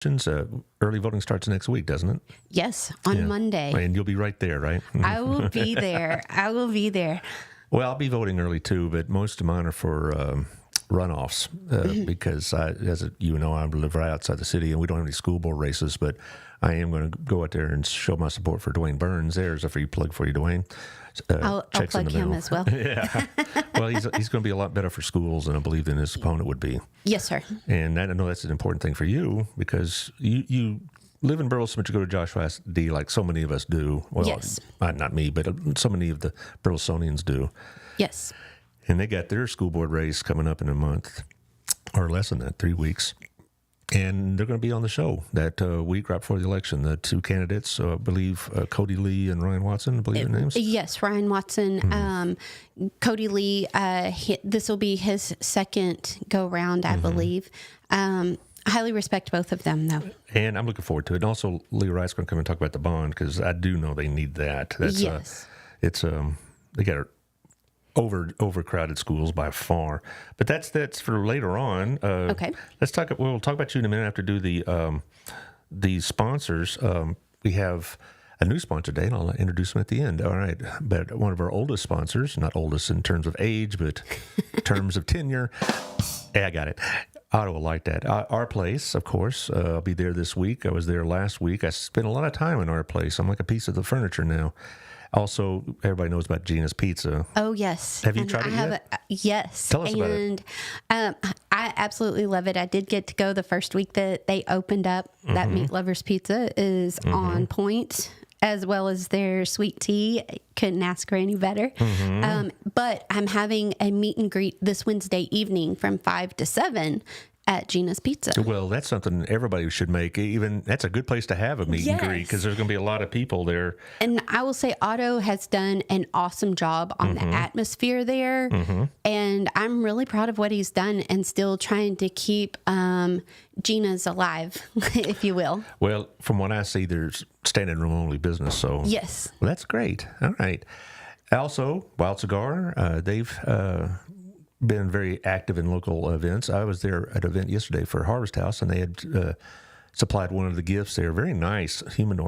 Early voting starts next week, doesn't it? Yes, on Monday. And you'll be right there, right? I will be there. I will be there. Well, I'll be voting early too, but most of mine are for runoffs because, you know, I live right outside the city and we don't have any school board races, but I am going to go out there and show my support for Dwayne Burns. There's a free plug for you, Dwayne. I'll plug him as well. Yeah. Well, he's going to be a lot better for schools than I believe than his opponent would be. Yes, sir. And I know that's an important thing for you because you live in Burleson, but you go to Joshua SD like so many of us do. Well, yes. Not me, but so many of the Burlesonians do. Yes. And they got their school board race coming up in a month or less than that, 3 weeks. And they're going to be on the show that week right before the election. The two candidates, I believe, Cody Lee and Ryan Watson, I believe their names. Yes, Ryan Watson. Cody Lee, this will be his second go-round, I believe. I highly respect both of them, though. And I'm looking forward to it. And also, Lee Wright's going to come and talk about the bond because I do know they need that. That's, yes. They got overcrowded schools by far, but that's for later on. Okay. We'll talk about you in a minute after do the sponsors. We have a new sponsor today, and I'll introduce them at the end. All right, but one of our oldest sponsors, not oldest in terms of age, but in terms of tenure. Yeah, I got it. Otto will like that. Our Place, of course. I'll be there this week. I was there last week. I spent a lot of time in Our Place. I'm like a piece of the furniture now. Also, everybody knows about Gina's Pizza. Oh, yes. Have you tried it yet? Yes. Tell us about it. And I absolutely love it. I did get to go the first week that they opened up. That Meat Lovers Pizza is on point, as well as their sweet tea. Couldn't ask for any better. But I'm having a meet and greet this Wednesday evening from 5 to 7 at Gina's Pizza. Well, that's something everybody should make. That's a good place to have a meet and greet because there's going to be a lot of people there. And I will say Otto has done an awesome job on the atmosphere there. And I'm really proud of what he's done and still trying to keep Gina's alive, if you will. Well, from what I see, there's standing room only business. So yes. Well, that's great. All right. Also, Wild Cigar, they've been very active in local events. I was there at an event yesterday for Harvest House, and they had supplied one of the gifts there. Very nice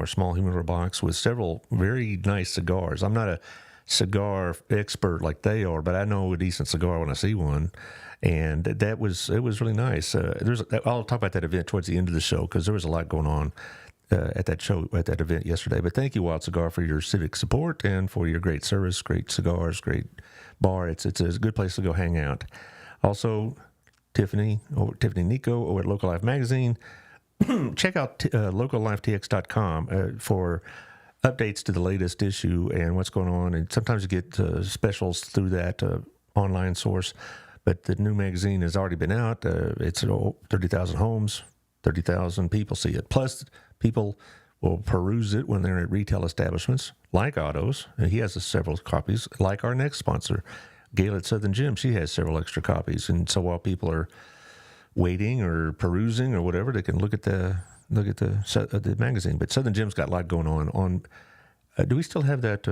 small humidor box with several very nice cigars. I'm not a cigar expert like they are, but I know a decent cigar when I see one. And it was really nice. I'll talk about that event towards the end of the show because there was a lot going on at that event yesterday. But thank you, Wild Cigar, for your civic support and for your great service, great cigars, great bar. It's a good place to go hang out. Also, Tiffany Nico over at Local Life Magazine. Check out locallifetx.com for updates to the latest issue and what's going on. And sometimes you get specials through that online source. But the new magazine has already been out. It's 30,000 homes, 30,000 people see it. Plus, people will peruse it when they're at retail establishments like Otto's. And he has several copies, like our next sponsor, Gail at Southern Gym. She has several extra copies. And so while people are waiting or perusing or whatever, they can look at the magazine. But Southern Gym's got a lot going on. Do we still have that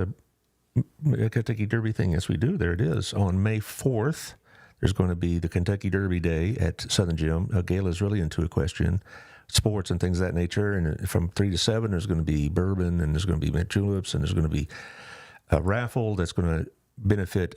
Kentucky Derby thing? Yes, we do. There it is. On May 4th, there's going to be the Kentucky Derby Day at Southern Gym. Gail is really into equestrian sports and things of that nature. And from 3 to 7, there's going to be bourbon, and there's going to be mint juleps, and there's going to be a raffle that's going to benefit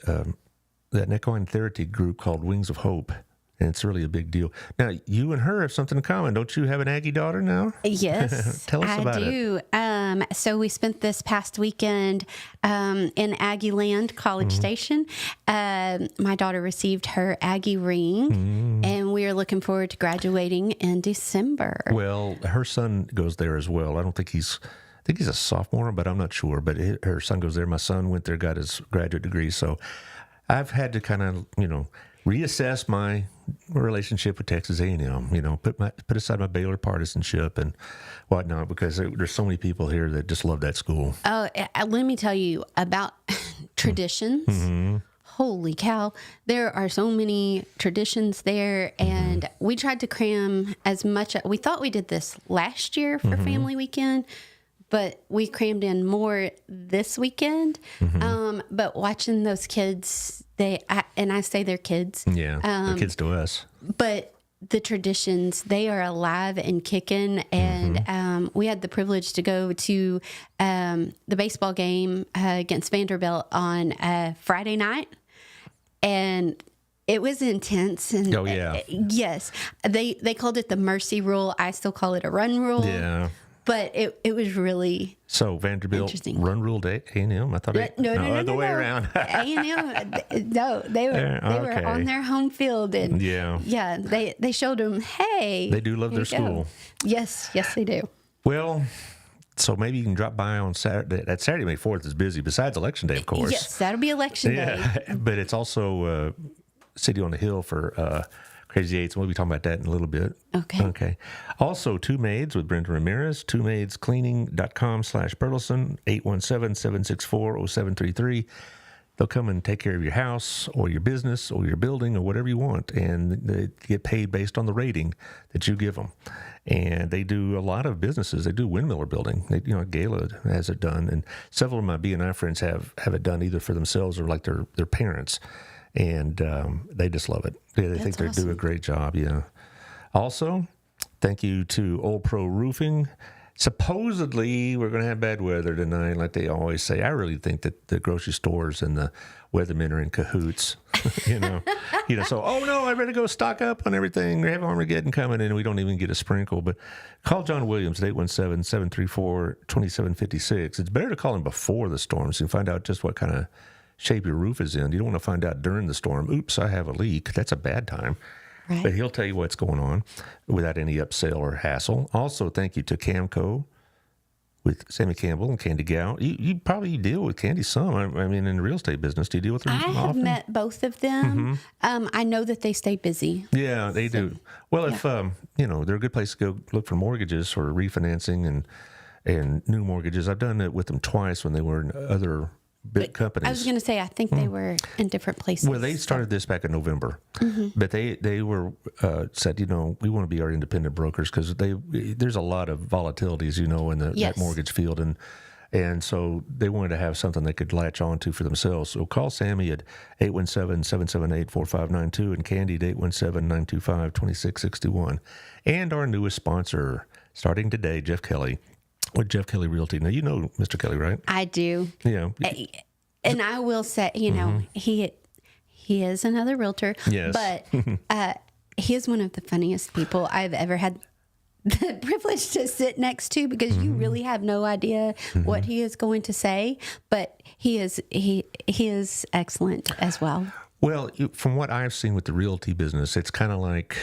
that equine therapy group called Wings of Hope. And it's really a big deal. Now, you and her have something in common. Don't you have an Aggie daughter now? Yes, Tell us about it. I do. So we spent this past weekend in Aggie Land, College Station. My daughter received her Aggie ring, and we are looking forward to graduating in December. Well, her son goes there as well. I think he's a sophomore, but I'm not sure. But her son goes there. My son went there, got his graduate degree. So I've had to kind of, reassess my relationship with Texas A&M, put aside my Baylor partisanship and whatnot, because there's so many people here that just love that school. Oh, let me tell you about traditions. Holy cow. There are so many traditions there, and we tried to cram as much. We thought we did this last year for family weekend, but we crammed in more this weekend. But watching those kids, I say they're kids. Yeah, they're kids to us. But the traditions, they are alive and kicking. And we had the privilege to go to the baseball game against Vanderbilt on Friday night. And it was intense. And Oh, yeah. yes, they called it the mercy rule. I still call it a run rule. Yeah. But it was really So Vanderbilt interesting. run ruled A&M. I thought No, other way around. A&M, no, they were okay. on their home field, and Yeah. they showed them, hey, They do love here their you go. school. Yes, they do. Well, so maybe you can drop by on Saturday. That Saturday, May 4th is busy, besides Election Day, of course. Yes, that'll be election day. Yeah, but it's also City on the Hill for Crazy Eights, and we'll be talking about that in a little bit. Okay. Also, Two Maids with Brenda Ramirez, twoMaidsCleaning.com/Burleson, 817-764-0733. They'll come and take care of your house or your business or your building or whatever you want, and they get paid based on the rating that you give them. And they do a lot of businesses. They do windmiller building. Gala has it done, and several of my B&I friends have it done either for themselves or like their parents. And they just love it. Yeah, they think they do a great job. Yeah. Also, thank you to Old Pro Roofing. Supposedly, we're going to have bad weather tonight, like they always say. I really think that the grocery stores and the weathermen are in cahoots. So, oh no, I better go stock up on everything. We have Armageddon coming in, and we don't even get a sprinkle. But call John Williams at 817-734-2756. It's better to call him before the storm so you can find out just what kind of shape your roof is in. You don't want to find out during the storm, oops, I have a leak. That's a bad time. Right. But he'll tell you what's going on without any upsell or hassle. Also, thank you to Camco with Sammy Campbell and Candy Gow. You probably deal with Candy some. I mean, in the real estate business, do you deal with her I often? have met both of them. I know that they stay busy. Yeah, they do. Well, if they're a good place to go look for mortgages or refinancing and new mortgages. I've done it with them twice when they were in other big companies. I was going to say, I think they were in different places. Well, they started this back in November, but they were said, we want to be our independent brokers because there's a lot of volatility, as you know, in that mortgage field, and so they wanted to have something they could latch on to for themselves. So call Sammy at 817-778-4592 and Candy at 817-925-2661. And our newest sponsor, starting today, Jeff Kelly. With Jeff Kelly Realty. Now, you know Mr. Kelly, right? I do. Yeah. And I will say, he is another realtor. Yes. But he is one of the funniest people I've ever had the privilege to sit next to because you really have no idea what he is going to say. But he is excellent as well. Well, from what I've seen with the realty business, it's kind of like,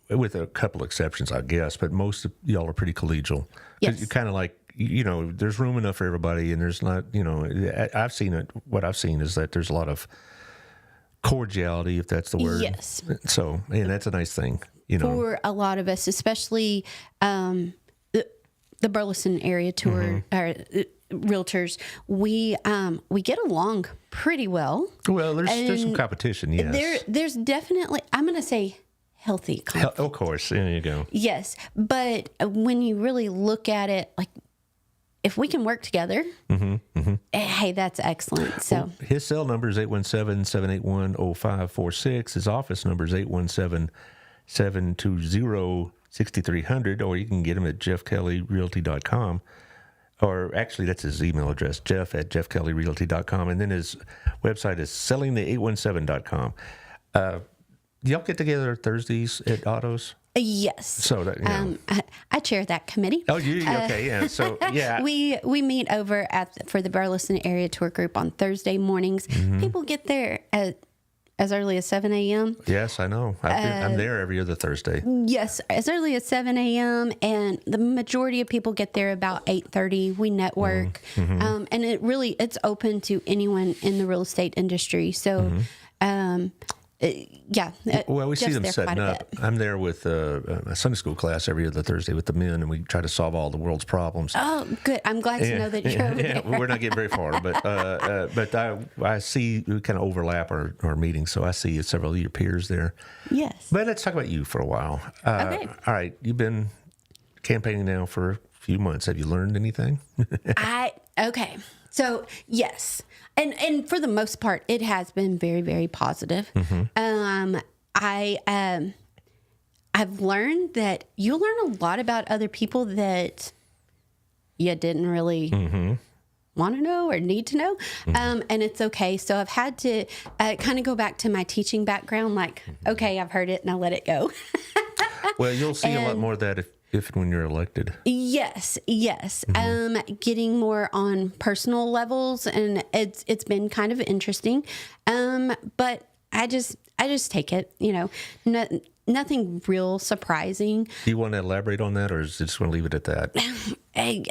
with a couple exceptions, I guess, but most of y'all are pretty collegial. Yes. You're kind of like, there's room enough for everybody, and there's not, I've seen it. What I've seen is that there's a lot of cordiality, if that's the word. Yes. So, and that's a nice thing, For a lot of us, especially the Burleson area tour or realtors, we get along pretty well. Well, there's some competition, yes. There's definitely, I'm going to say, healthy competition. Of course, there you go. Yes, but when you really look at it, like if we can work together, hey, that's excellent. So his cell number is 817-781-0546. His office number is 817-720-6300, or you can get him at jeffkellyrealty.com. Or actually, that's his email address, jeff@jeffkellyrealty.com. And then his website is sellingthe817.com. Y'all get together Thursdays at Autos? yes. So that, I chair that committee. Oh, you okay? Yeah. So yeah, we meet over for the Burleson area tour group on Thursday mornings. People get there as early as 7 a.m. Yes, I know. I'm there every other Thursday. Yes, as early as 7 a.m. And the majority of people get there about 8:30. We network, and it's open to anyone in the real estate industry. So. Well, we see them setting up. I'm there with a Sunday school class every other Thursday with the men, and we try to solve all the world's problems. Oh, good. I'm glad to know that you're over there. We're not getting very far, but I see we kind of overlap our meetings, so I see several of your peers there. Yes. But let's talk about you for a while. Okay. All right. You've been campaigning now for a few months. Have you learned anything? Okay. So, yes. And for the most part, it has been very, very positive. I I've learned that you learn a lot about other people that you didn't really want to know or need to know. And it's okay. So I've had to kind of go back to my teaching background, like, okay, I've heard it, now let it go. Well, you'll see a lot more of that if and when you're elected. Yes. Getting more on personal levels, and it's been kind of interesting. But I just take it, nothing real surprising. Do you want to elaborate on that, or is it just want to leave it at that? I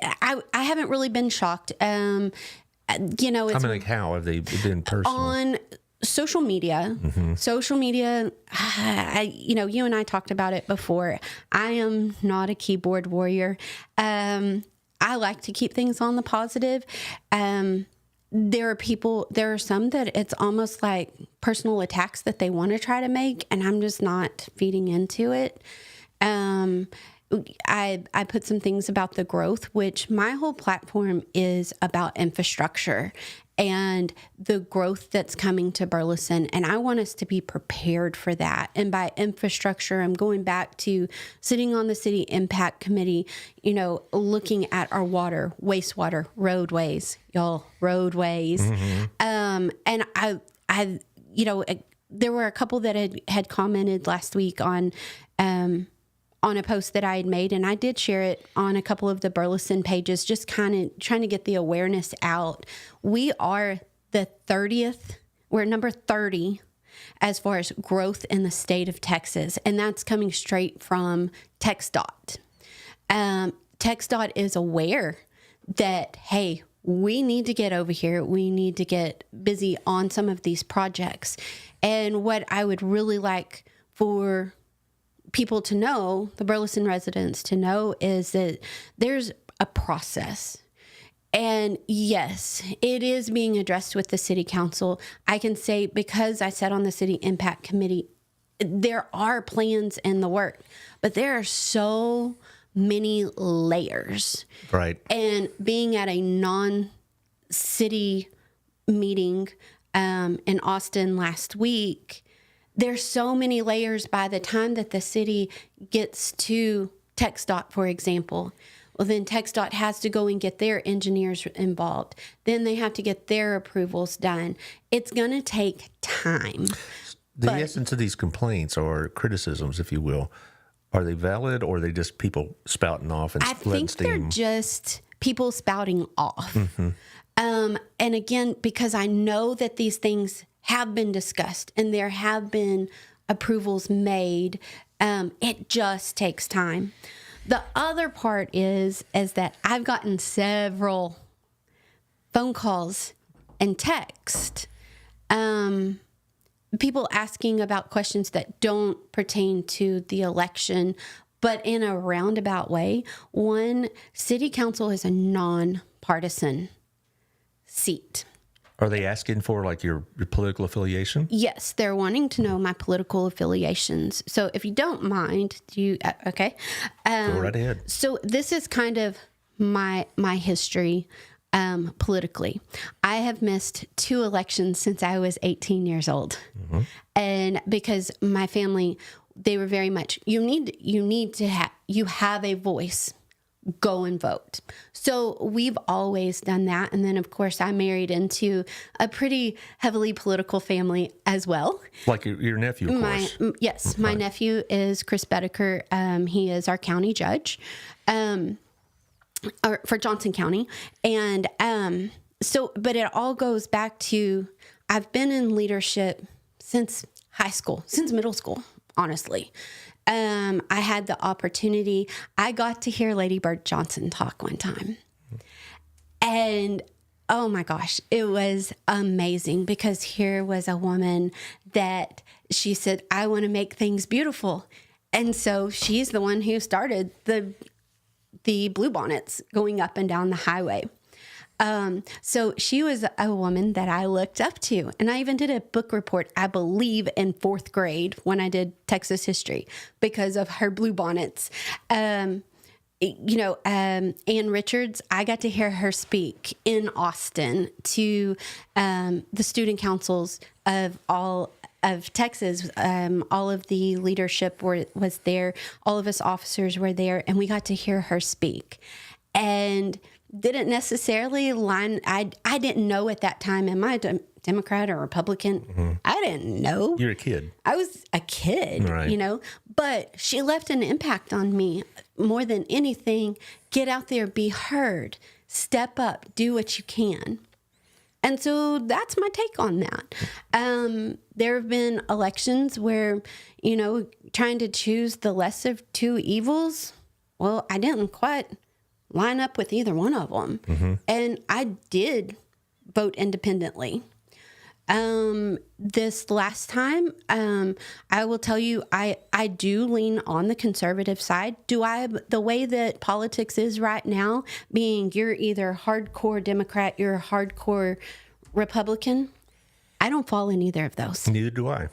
haven't really been shocked. It's like how have they been personal? on social media. Social media, you and I talked about it before. I am not a keyboard warrior. I like to keep things on the positive. There are some that it's almost like personal attacks that they want to try to make, and I'm just not feeding into it. I put some things about the growth, which my whole platform is about infrastructure and the growth that's coming to Burleson. And I want us to be prepared for that. And by infrastructure, I'm going back to sitting on the city impact committee, looking at our water, wastewater, roadways, roadways. And there were a couple that had commented last week on a post that I had made, and I did share it on a couple of the Burleson pages, just kind of trying to get the awareness out. We are the 30th, we're number 30 as far as growth in the state of Texas, and that's coming straight from TxDOT. TxDOT is aware that, hey, we need to get over here. We need to get busy on some of these projects. And what I would really like for people to know, the Burleson residents to know, is that there's a process. And yes, it is being addressed with the city council. I can say, because I sat on the city impact committee, there are plans in the work, but there are so many layers. Right. And being at a non-city meeting in Austin last week, there's so many layers by the time that the city gets to TxDOT, for example. Well, then TxDOT has to go and get their engineers involved. Then they have to get their approvals done. It's going to take time. The essence of these complaints or criticisms, if you will, are they valid, or are they just people spouting off and letting steam? I think they're just people spouting off. And again, because I know that these things have been discussed and there have been approvals made, it just takes time. The other part is that I've gotten several phone calls and text, people asking about questions that don't pertain to the election, but in a roundabout way. One, city council is a nonpartisan seat. Are they asking for like your political affiliation? Yes, they're wanting to know my political affiliations. So if you don't mind, okay? Go right ahead. So this is kind of my history politically. I have missed 2 elections since I was 18 years old. And because my family, they were very much, you have a voice. Go and vote. So we've always done that. And then, of course, I married into a pretty heavily political family as well. Like your nephew, of course. Yes, my nephew is Chris Boedeker. He is our county judge for Johnson County. And but it all goes back to, I've been in leadership since high school, since middle school, honestly. I had the opportunity. I got to hear Lady Bird Johnson talk one time. And oh my gosh, it was amazing, because here was a woman that she said, I want to make things beautiful. And so she's the one who started the blue bonnets going up and down the highway. So she was a woman that I looked up to, and I even did a book report, I believe, in 4th grade when I did Texas history because of her blue bonnets. Ann Richards, I got to hear her speak in Austin to the student councils of all of Texas. All of the leadership was there. All of us officers were there, and we got to hear her speak. And didn't necessarily line. I didn't know at that time. Am I a Democrat or Republican? I didn't know. You're a kid. I was a kid, Right. But she left an impact on me more than anything. Get out there, be heard, step up, do what you can. And so that's my take on that. There have been elections where, trying to choose the less of two evils. Well, I didn't quite line up with either one of them. And I did vote independently. This last time, I will tell you, I do lean on the conservative side. The way that politics is right now, being you're either hardcore Democrat, you're a hardcore Republican, I don't fall in either of those. Neither do I.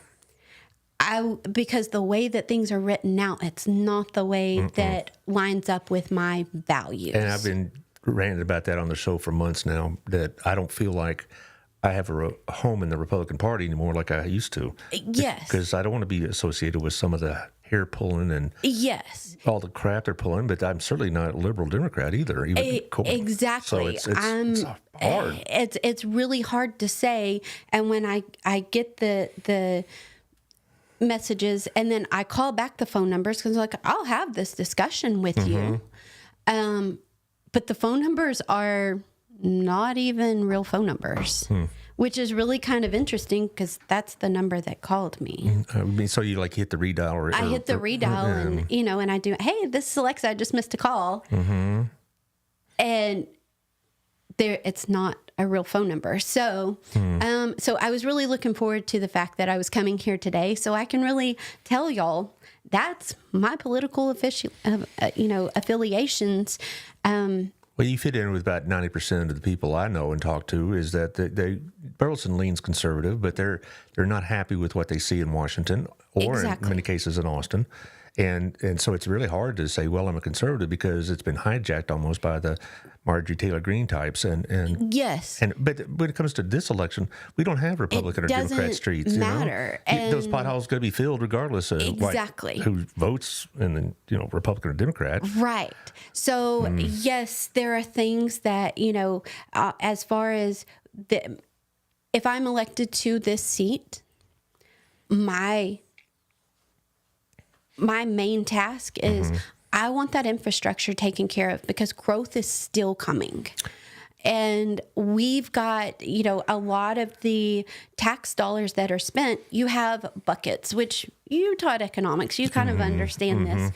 Because the way that things are written now, it's not the way that lines up with my values. And I've been ranting about that on the show for months now, that I don't feel like I have a home in the Republican Party anymore like I used to. Yes. Because I don't want to be associated with some of the hair pulling and all the crap they're pulling, but I'm certainly not a liberal Democrat either. Exactly. So it's hard. It's really hard to say. And when I get the messages, and then I call back the phone numbers because I'll have this discussion with you. But the phone numbers are not even real phone numbers, which is really kind of interesting because that's the number that called me. So you hit the redial? I hit the redial and I do, hey, this is Alexa, I just missed a call. And it's not a real phone number. So, so I was really looking forward to the fact that I was coming here today so I can really tell y'all that's my political affiliations. Well, you fit in with about 90% of the people I know and talk to. Is that Burleson leans conservative, but they're not happy with what they see in Washington or in many cases in Austin, and so it's really hard to say, well, I'm a conservative because it's been hijacked almost by the Marjorie Taylor Greene types. And yes, but when it comes to this election, we don't have Republican or Democrat streets. Matter. Those potholes going to be filled regardless of who votes in the Republican or Democrat. Right. So yes, there are things that as far as if I'm elected to this seat, my main task is I want that infrastructure taken care of because growth is still coming. And we've got, a lot of the tax dollars that are spent, you have buckets, which you taught economics. You kind of understand this.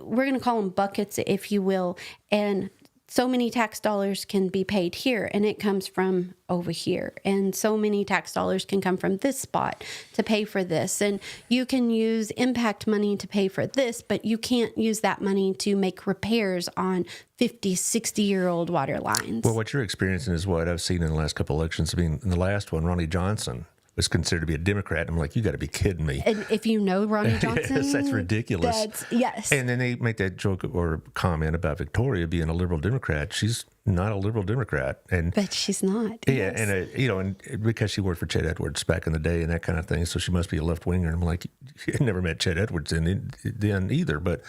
We're going to call them buckets, if you will. And so many tax dollars can be paid here, and it comes from over here. And so many tax dollars can come from this spot to pay for this. And you can use impact money to pay for this, but you can't use that money to make repairs on 50, 60-year-old water lines. Well, what you're experiencing is what I've seen in the last couple elections. I mean, in the last one, Ronnie Johnson was considered to be a Democrat. I'm like, you got to be kidding me. And if you know Ronnie Johnson, yes, that's ridiculous. Yes. And then they make that joke or comment about Victoria being a liberal Democrat. She's not a liberal Democrat, but she's not. Yeah, yes. And and because she worked for Chet Edwards back in the day and that kind of thing, so she must be a left winger. I'm like, I never met Chet Edwards then either, but.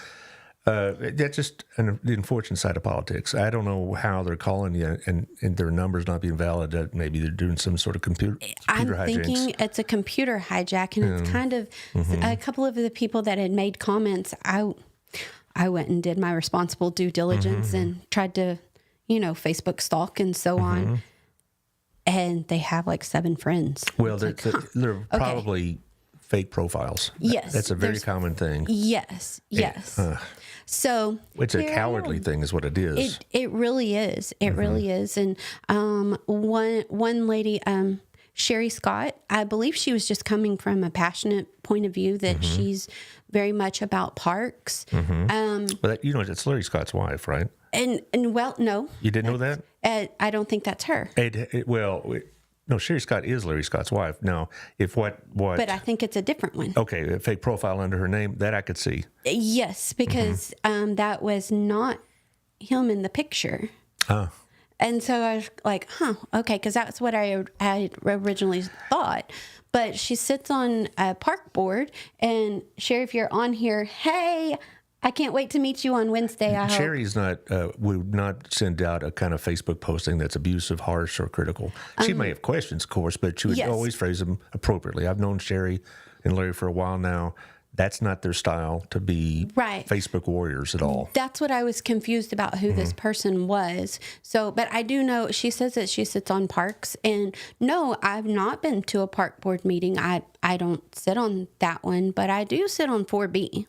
That's just the unfortunate side of politics. I don't know how they're calling you and their numbers not being valid. Maybe they're doing some sort of computer hijinks. Thinking it's a computer hijack, and it's kind of a couple of the people that had made comments. I went and did my responsible due diligence and tried to, Facebook stalk and so on. And they have 7 friends. Well, they're probably fake profiles. Yes. That's a very common thing. Yes. So it's a cowardly thing is what it is. It really is. It really is. And one lady, Sherry Scott, I believe she was just coming from a passionate point of view that she's very much about parks. But it's Larry Scott's wife, right? And well, no. You didn't know that? I don't think that's her. No, Sherry Scott is Larry Scott's wife. Now, if what? But I think it's a different one. Okay, a fake profile under her name, that I could see. Yes, because that was not him in the picture. Oh. And so I was like, okay, because that's what I originally thought. but she sits on a park board. And Sherry, if you're on here, hey, I can't wait to meet you on Wednesday. I hope. Sherry's not would not send out a kind of Facebook posting that's abusive, harsh, or critical. She may have questions, of course, but she would Yes. always phrase them appropriately. I've known Sherry and Larry for a while now. That's not their style to be Right. Facebook warriors at all. That's what I was confused about who this person was. So, but I do know she says that she sits on parks, and no, I've not been to a park board meeting. I don't sit on that one, but I do sit on 4B.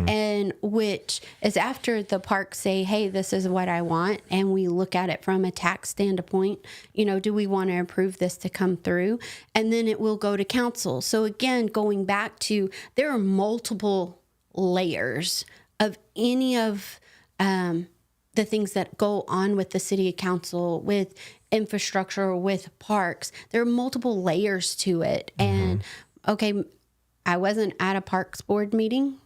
And which is after the park say, hey, this is what I want. And we look at it from a tax standpoint. Do we want to approve this to come through? And then it will go to council. So again, going back to, there are multiple layers of any of the things that go on with the city council, with infrastructure, with parks. There are multiple layers to it. And okay, I wasn't at a parks board meeting,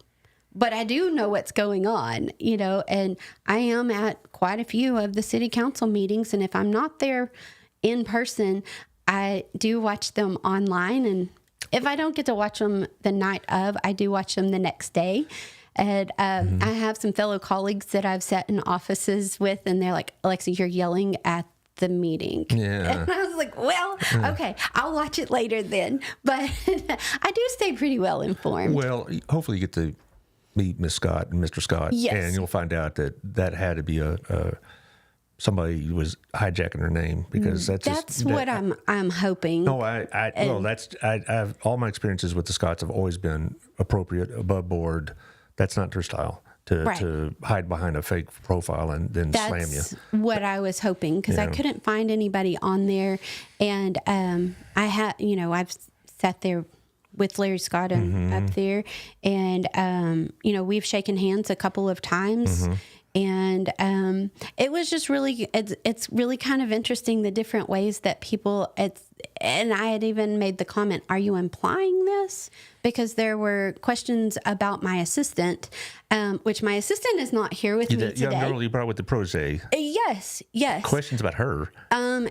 but I do know what's going on, and I am at quite a few of the city council meetings. And if I'm not there in person, I do watch them online. And if I don't get to watch them the night of, I do watch them the next day. And I have some fellow colleagues that I've sat in offices with, and they're like, Alexa, you're yelling at the meeting. Yeah. And I was like, well, okay, I'll watch it later then. But I do stay pretty well informed. Well, hopefully you get to meet Miss Scott and Mr. Scott, Yes. and you'll find out that had to be somebody who was hijacking her name, because That's what I'm hoping. No, I've all my experiences with the Scotts have always been appropriate, above board. That's not their style to hide behind a fake profile and then slam you. That's what I was hoping, because I couldn't find anybody on there, and I've sat there with Larry Scott and up there, and we've shaken hands a couple of times. And it was just really, it's really kind of interesting, the different ways that people, and I had even made the comment, are you implying this? Because there were questions about my assistant, which my assistant is not here with me today. Young girl you brought with the protege. Yes. Questions about her.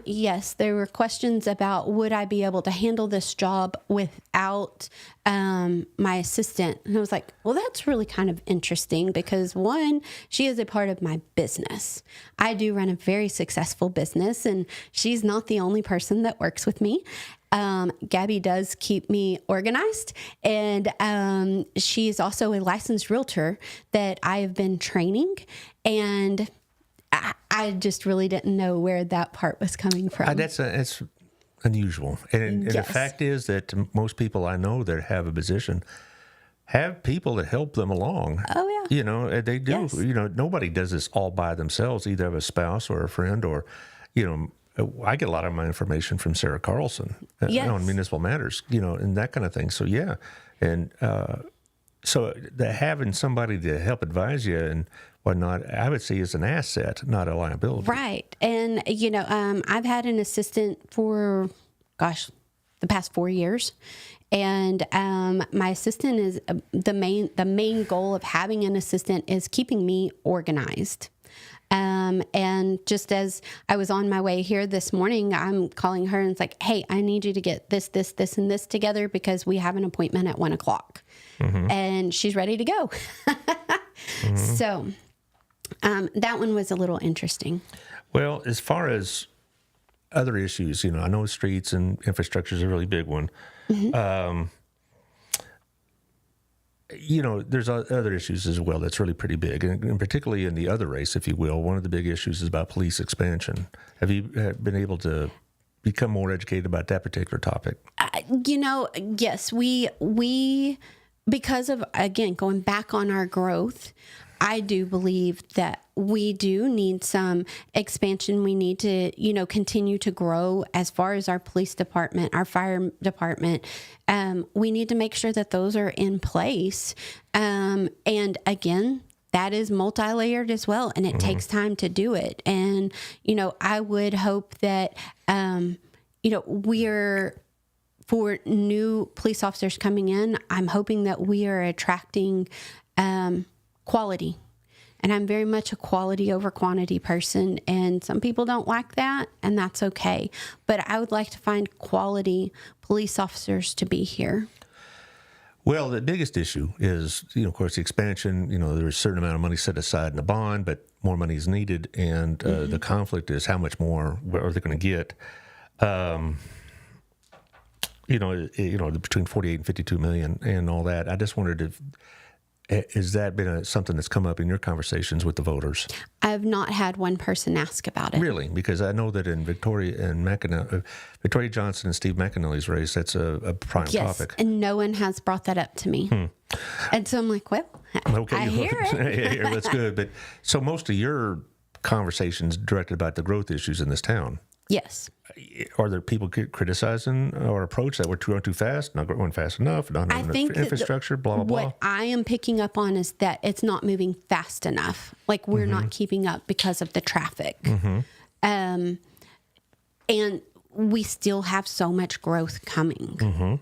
Yes, there were questions about, would I be able to handle this job without my assistant? And I was like, well, that's really kind of interesting, because one, she is a part of my business. I do run a very successful business, and she's not the only person that works with me. Gabby does keep me organized, and she's also a licensed realtor that I have been training, and I just really didn't know where that part was coming from. It's unusual, and the fact is that most people I know that have a position have people that help them along. Oh yeah, they do. Yes. Nobody does this all by themselves. Either have a spouse or a friend, or I get a lot of my information from Sarah Carlson on municipal matters, and that kind of thing. So yeah, and so having somebody to help advise you and whatnot, I would say is an asset, not a liability. Right. And I've had an assistant for, the past 4 years, and my assistant is the main goal of having an assistant is keeping me organized. And just as I was on my way here this morning, I'm calling her and it's like, hey, I need you to get this, and this together, because we have an appointment at 1:00, and she's ready to go. So, that one was a little interesting. Well, as far as other issues, I know streets and infrastructure is a really big one. There's other issues as well that's really pretty big, and particularly in the other race, if you will. One of the big issues is about police expansion. Have you been able to become more educated about that particular topic? Yes, we because of, again, going back on our growth, I do believe that we do need some expansion. We need to, continue to grow as far as our police department, our fire department. We need to make sure that those are in place. And again, that is multi-layered as well, and it takes time to do it. And, I would hope that, we're, for new police officers coming in, I'm hoping that we are attracting quality. And I'm very much a quality over quantity person. And some people don't like that, and that's okay. But I would like to find quality police officers to be here. Well, the biggest issue is, of course, the expansion. There's a certain amount of money set aside in the bond, but more money is needed. And the conflict is how much more are they going to get? Between 48 and 52 million and all that. I just wondered has that been something that's come up in your conversations with the voters? I've not had one person ask about it. Really? Because I know that in Victoria Johnson and Steve McAnally's race, that's a prime topic. And no one has brought that up to me. And so I'm like, well, okay, I hear it. Yeah, that's good. But so most of your conversations directed about the growth issues in this town. Yes. Are there people criticizing our approach that we're going too fast, not going fast enough, not having enough infrastructure, blah, blah, blah? What I am picking up on is that it's not moving fast enough. Like, we're not keeping up because of the traffic. And we still have so much growth coming.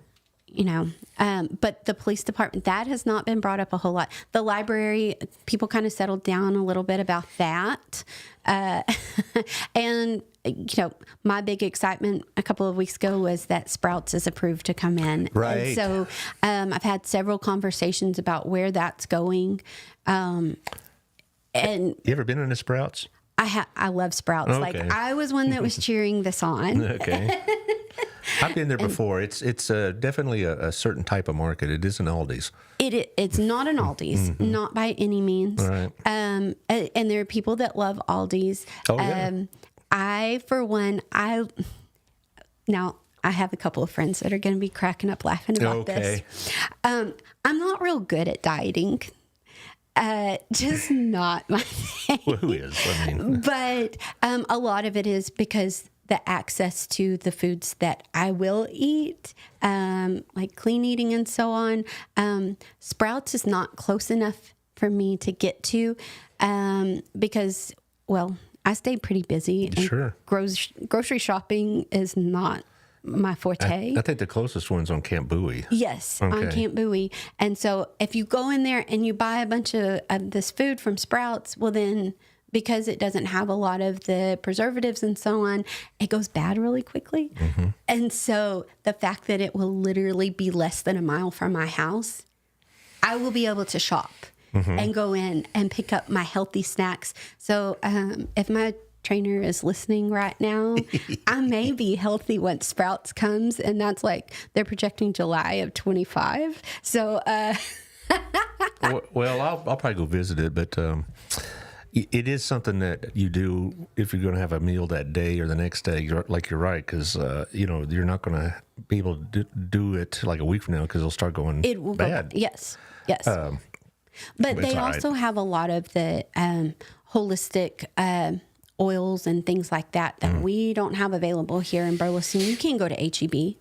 But the police department, that has not been brought up a whole lot. The library, people kind of settled down a little bit about that. And, my big excitement a couple of weeks ago was that Sprouts is approved to come in. Right. And so I've had several conversations about where that's going. And you ever been in a Sprouts? I love Sprouts. Okay. Like, I was one that was cheering this on. Okay. I've been there before. It's definitely a certain type of market. It isn't Aldi's. It's not an Aldi's, not by any means. Right. And there are people that love Aldi's. Oh, yeah. I, for one, now I have a couple of friends that are going to be cracking up laughing about this. I'm not real good at dieting. Just not my thing. Well, who is? But a lot of it is because the access to the foods that I will eat, like clean eating and so on. Sprouts is not close enough for me to get to because, well, I stay pretty busy. And sure. Grocery shopping is not my forte. I think the closest one's on Camp Bowie. Yes, on Camp Bowie. And so if you go in there and you buy a bunch of this food from Sprouts, well then, because it doesn't have a lot of the preservatives and so on, it goes bad really quickly. And so the fact that it will literally be less than a mile from my house, I will be able to shop and go in and pick up my healthy snacks. So if my trainer is listening right now, I may be healthy once Sprouts comes, and that's like they're projecting July of 25. So well, I'll probably go visit it, but it is something that you do if you're going to have a meal that day or the next day. You're right, because you're not going to be able to do it like a week from now because it'll start going it will bad. Yes. But they also have a lot of the holistic oils and things like that we don't have available here in Burleson. You can go to H-E-B,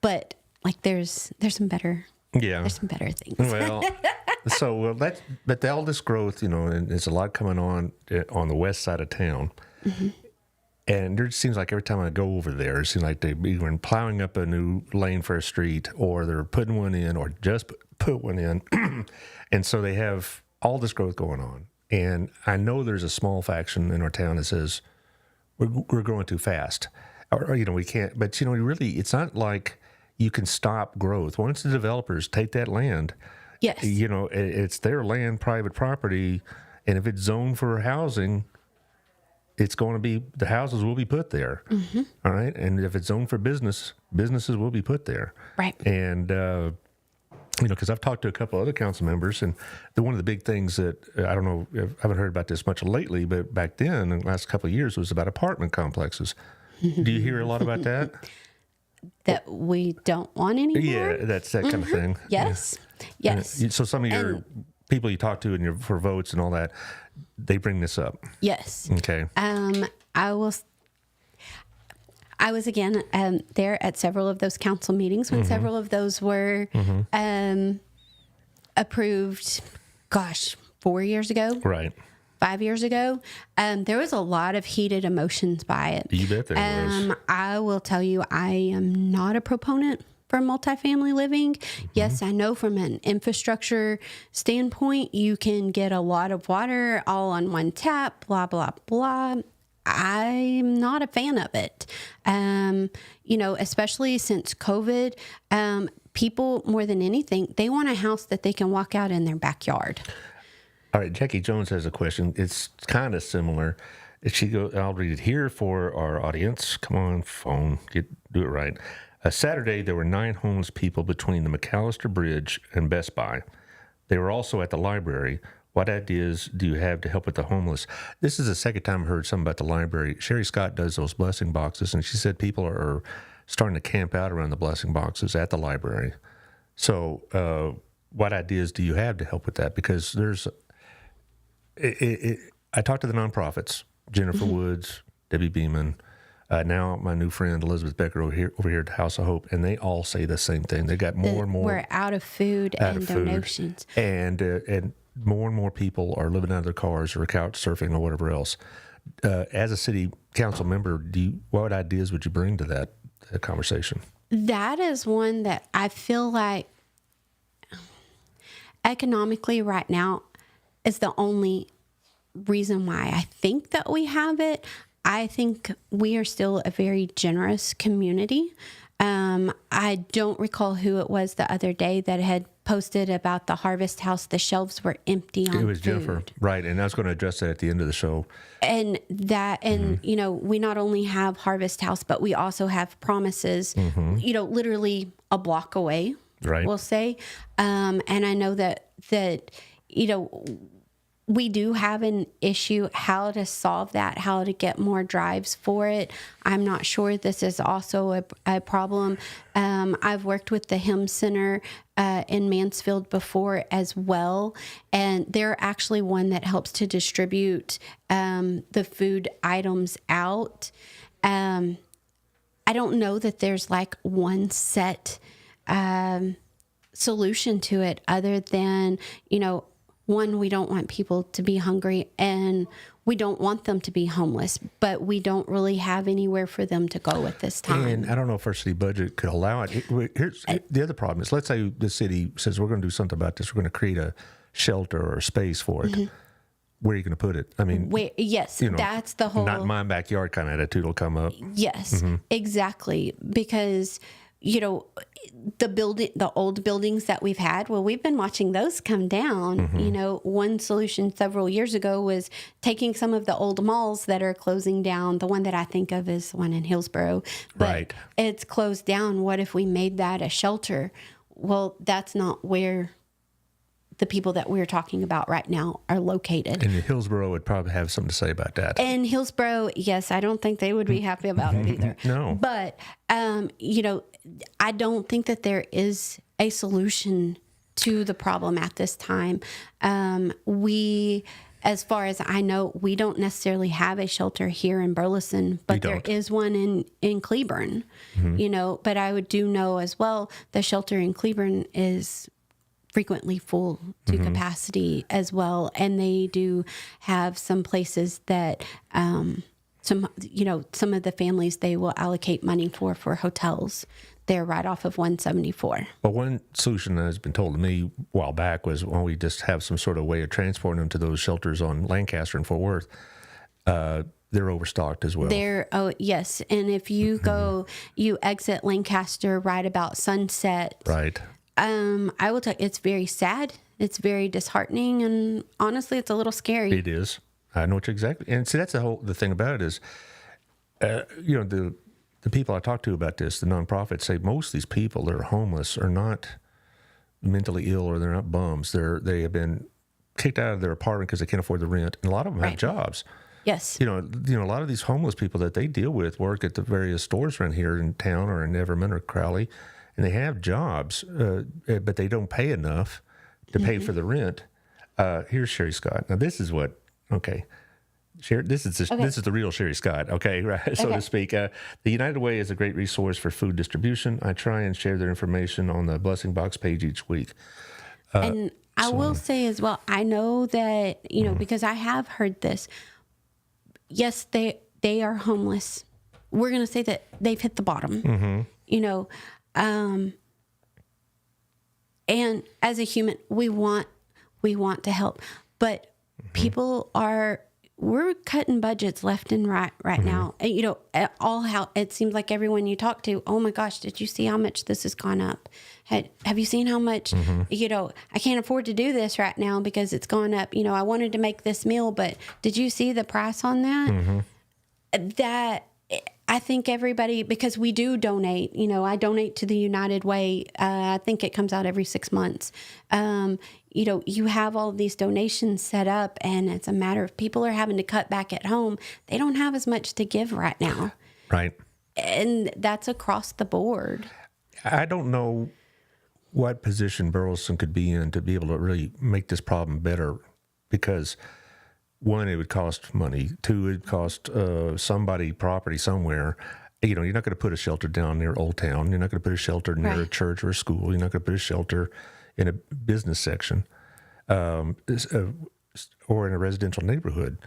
but like there's some better. Yeah, there's some better things. But all this growth, and there's a lot coming on the west side of town. And it seems like every time I go over there, it seems like they're either plowing up a new lane for a street, or they're putting one in, or just put one in. And so they have all this growth going on. And I know there's a small faction in our town that says we're growing too fast, or we can't. But really, it's not like you can stop growth once the developers take that land. Yes, it's their land, private property, and if it's zoned for housing, it's going to be, the houses will be put there. All right, and if it's zoned for businesses will be put there. Right, and. Because I've talked to a couple other council members, and one of the big things that I don't know, I haven't heard about this much lately, but back then, in the last couple of years, was about apartment complexes. Do you hear a lot about that? That we don't want anymore? Yeah, that's that kind of thing. Yes, yeah. yes. So some of your people you talk to for votes and all that, they bring this up. Yes. Okay. I was again there at several of those council meetings when several of those were approved. 4 years ago, right? 5 years ago. There was a lot of heated emotions by it. You bet there was. I will tell you, I am not a proponent for multifamily living. Yes, I know from an infrastructure standpoint, you can get a lot of water all on one tap, blah, blah, blah. I'm not a fan of it. Especially since COVID, people more than anything, they want a house that they can walk out in their backyard. All right, Jackie Jones has a question. It's kind of similar. I'll read it here for our audience. Come on, phone, do it right. Saturday, there were 9 homeless people between the McAllister Bridge and Best Buy. They were also at the library. What ideas do you have to help with the homeless? This is the second time I heard something about the library. Sherry Scott does those blessing boxes, and she said people are starting to camp out around the blessing boxes at the library. So what ideas do you have to help with that? Because I talked to the nonprofits, Jennifer Woods, Debbie Beeman, now my new friend Elizabeth Becker over here at the House of Hope, and they all say the same thing. They got more and more. We're out of food and donations. And more and more people are living out of their cars or couch surfing or whatever else. As a city council member, what ideas would you bring to that conversation? That is one that I feel like economically right now is the only reason why I think that we have it. I think we are still a very generous community. I don't recall who it was the other day that had posted about the Harvest House. The shelves were empty on It was food. Jennifer, right? And I was going to address that at the end of the show. And we not only have Harvest House, but we also have Promises, literally a block away, right? We'll say. And I know that we do have an issue how to solve that, how to get more drives for it. I'm not sure this is also a problem. I've worked with the Hymn Center in Mansfield before as well, and they're actually one that helps to distribute the food items out. I don't know that there's like one set solution to it other than, one, we don't want people to be hungry, and we don't want them to be homeless, but we don't really have anywhere for them to go at this time. And I don't know if our city budget could allow it. Here's the other problem is, let's say the city says we're going to do something about this. We're going to create a shelter or a space for it. Where are you going to put it? I mean, that's the whole... Not in my backyard kind of attitude will come up. Yes, exactly. Because... the old buildings that we've had, well, we've been watching those come down. One solution several years ago was taking some of the old malls that are closing down. The one that I think of is the one in Hillsborough, but right. It's closed down. What if we made that a shelter? Well, that's not where the people that we're talking about right now are located. And Hillsborough would probably have something to say about that. And Hillsborough, yes, I don't think they would be happy about it either. No. But, I don't think that there is a solution to the problem at this time. As far as I know, we don't necessarily have a shelter here in Burleson, but there is one in Cleburne, but I do know as well, the shelter in Cleburne is frequently full to capacity as well. And they do have some places that, some of the families they will allocate money for hotels. They're right off of 174. Well, one solution that has been told to me a while back was, well, we just have some sort of way of transporting them to those shelters on Lancaster and Fort Worth. They're overstocked as well. Yes. And if you go, you exit Lancaster right about sunset. Right. I will tell you, it's very sad. It's very disheartening. And honestly, it's a little scary. It is. I know what exactly. And see, that's the thing about it is, the people I talk to about this, the nonprofits, say most of these people that are homeless are not mentally ill or they're not bums. They have been kicked out of their apartment because they can't afford the rent. And a lot of them have jobs. Yes. A lot of these homeless people that they deal with work at the various stores around here in town or in Everman or Crowley, and they have jobs, but they don't pay enough to pay for the rent. Here's Sherry Scott. Now, this is what, okay. This is the real Sherry Scott, okay, right, so to speak. The United Way is a great resource for food distribution. I try and share their information on the Blessing Box page each week. And I will say as well, I know that, because I have heard this. Yes, they are homeless. We're going to say that they've hit the bottom, And as a human, we want to help, but people we're cutting budgets left and right now. You know, how it seems like everyone you talk to, oh my gosh, did you see how much this has gone up? Have you seen how much, you know, I can't afford to do this right now because it's gone up. You know, I wanted to make this meal, but did you see the price on that? That I think everybody, because we do donate, you know, I donate to the United Way. I think it comes out every 6 months. You know, you have all of these donations set up, and it's a matter of people are having to cut back at home. They don't have as much to give right now. Right. And that's across the board. I don't know what position Burleson could be in to be able to really make this problem better, because one, it would cost money. Two, it would cost somebody property somewhere. You know, you're not going to put a shelter down near Old Town. You're not going to put a shelter near a church or a school. You're not going to put a shelter in a business section or in a residential neighborhood.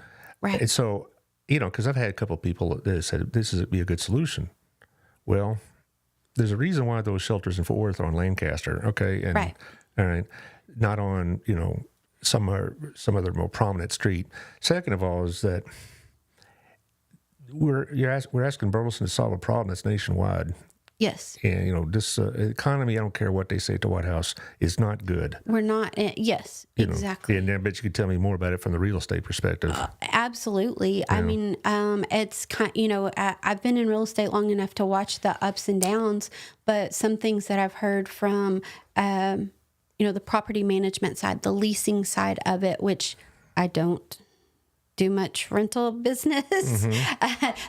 Right. And so, you know, because I've had a couple of people that said this would be a good solution. Well, there's a reason why those shelters in Fort Worth are on Lancaster, okay? And, all right, not on, you know, some other more prominent street. Second of all is that we're asking Burleson to solve a problem that's nationwide. Yes. And, you know, this economy, I don't care what they say at the White House, is not good. We're not, yes, You know, exactly. and I bet you could tell me more about it from the real estate perspective. Absolutely. I mean, it's kind. You know, I've been in real estate long enough to watch the ups and downs, but some things that I've heard from, you know, the property management side, the leasing side of it, which I don't do much rental business.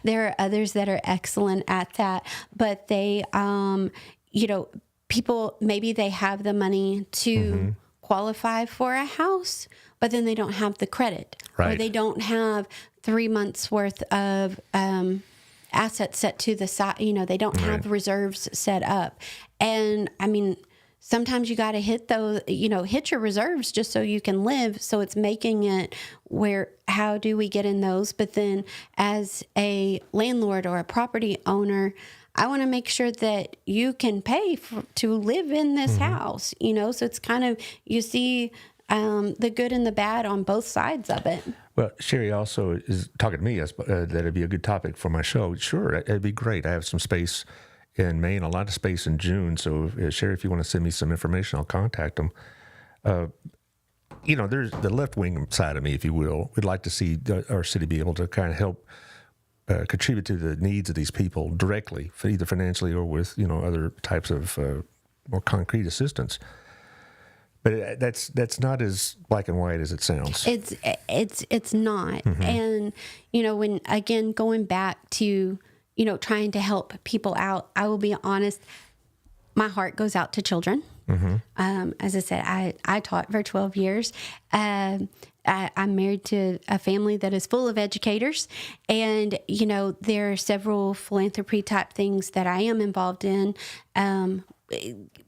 There are others that are excellent at that, but they, you know, people, maybe they have the money to qualify for a house, but then they don't have the credit, or they don't have 3 months worth of assets set to the side. You know, they don't have reserves set up. And I mean, sometimes you got to hit those, you know, hit your reserves just so you can live. So it's making it where, how do we get in those? But then as a landlord or a property owner, I want to make sure that you can pay to live in this house, you know? So it's kind of, you see the good and the bad on both sides of it. Well, Sherry also is talking to me that it'd be a good topic for my show. Sure, it'd be great. I have some space in May and a lot of space in June. So, Sherry, if you want to send me some information, I'll contact them. You know, there's the left-wing side of me, if you will. We'd like to see our city be able to kind of help contribute to the needs of these people directly, either financially or with, you know, other types of more concrete assistance. But that's not as black and white as it sounds. It's not. And, you know, when, again, going back to, you know, trying to help people out, I will be honest, my heart goes out to children. As I said, I taught for 12 years. I'm married to a family that is full of educators. And, you know, there are several philanthropy type things that I am involved in.